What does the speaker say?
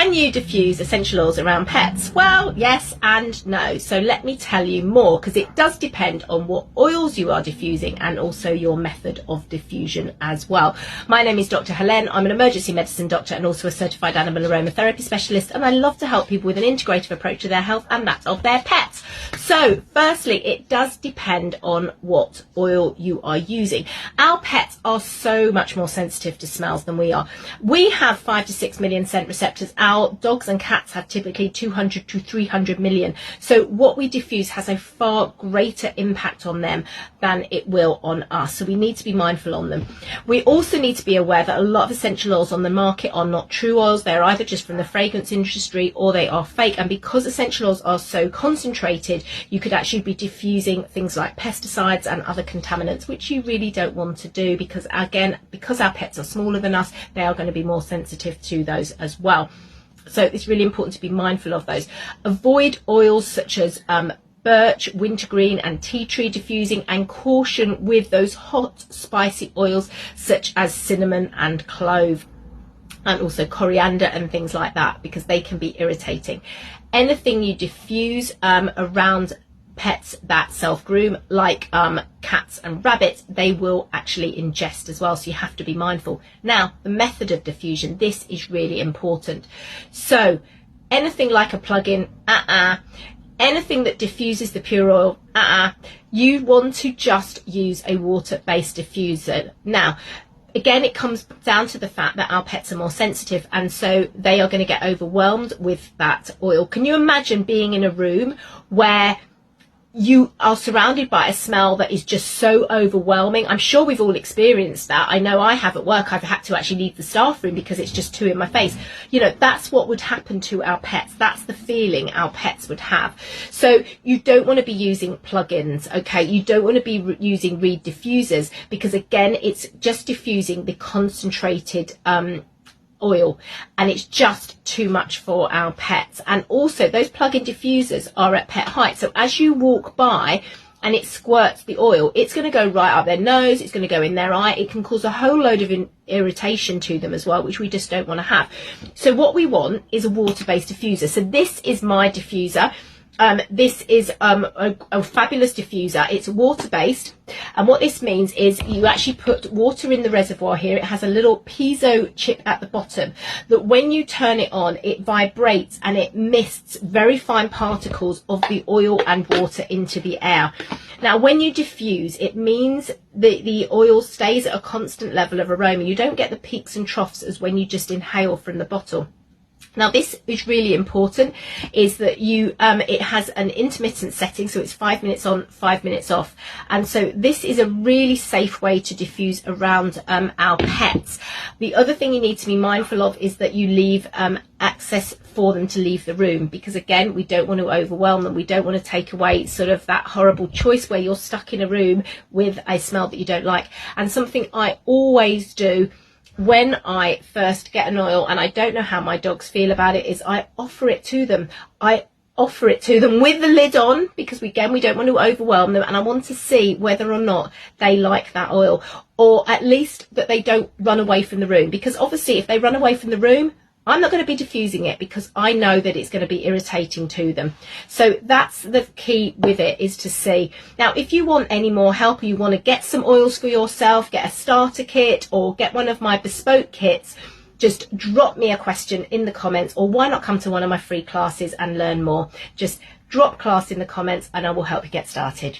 Can you diffuse essential oils around pets? Well, yes and no. So let me tell you more, because it does depend on what oils you are diffusing and also your method of diffusion as well. My name is Dr. Helene. I'm an emergency medicine doctor and also a certified animal aromatherapy specialist, and I love to help people with an integrative approach to their health and that of their pets. So firstly, it does depend on what oil you are using. Our pets are so much more sensitive to smells than we are. We have 5 to 6 million scent receptors. Our dogs and cats have typically 200 to 300 million. So what we diffuse has a far greater impact on them than it will on us. So we need to be mindful on them. We also need to be aware that a lot of essential oils on the market are not true oils. They're either just from the fragrance industry or they are fake. And because essential oils are so concentrated, you could actually be diffusing things like pesticides and other contaminants, which you really don't want to do, because again, because our pets are smaller than us, they are going to be more sensitive to those as well. So it's really important to be mindful of those. Avoid oils such as birch, wintergreen and tea tree diffusing, and caution with those hot spicy oils such as cinnamon and clove, and also coriander and things like that, because they can be irritating. Anything you diffuse around pets that self-groom, like cats and rabbits, they will actually ingest as well, so you have to be mindful. Now, the method of diffusion, this is really important. So anything like a plug-in, anything that diffuses the pure oil, you want to just use a water-based diffuser. Now, again, it comes down to the fact that our pets are more sensitive, and so they are going to get overwhelmed with that oil. Can you imagine being in a room where you are surrounded by a smell that is just so overwhelming? I'm sure we've all experienced that. I know I have at work. I've had to actually leave the staff room because it's just too in my face. You know, that's what would happen to our pets. That's the feeling our pets would have. So you don't want to be using plug-ins, okay? You don't want to be using reed diffusers, because again, it's just diffusing the concentrated oil, and it's just too much for our pets. And also, those plug-in diffusers are at pet height, so as you walk by and it squirts the oil, it's going to go right up their nose, it's going to go in their eye. It can cause a whole load of irritation to them as well, which we just don't want to have. So what we want is a water-based diffuser. So this is my diffuser. This is a fabulous diffuser. It's water-based, and what this means is you actually put water in the reservoir here. It has a little piezo chip at the bottom that when you turn it on, it vibrates and it mists very fine particles of the oil and water into the air. Now, when you diffuse, it means that the oil stays at a constant level of aroma. You don't get the peaks and troughs as when you just inhale from the bottle. Now, this is really important, is that it has an intermittent setting, so it's 5 minutes on, 5 minutes off. And so this is a really safe way to diffuse around our pets. The other thing you need to be mindful of is that you leave access for them to leave the room, because again, we don't want to overwhelm them. We don't want to take away sort of that horrible choice where you're stuck in a room with a smell that you don't like. And something I always do when I first get an oil and I don't know how my dogs feel about it is I offer it to them. I offer it to them with the lid on, because again, we don't want to overwhelm them, and I want to see whether or not they like that oil, or at least that they don't run away from the room, because obviously if they run away from the room, I'm not going to be diffusing it, because I know that it's going to be irritating to them. So that's the key with it, is to see. Now, if you want any more help, or you want to get some oils for yourself, get a starter kit or get one of my bespoke kits, just drop me a question in the comments, or why not come to one of my free classes and learn more? Just drop class in the comments and I will help you get started.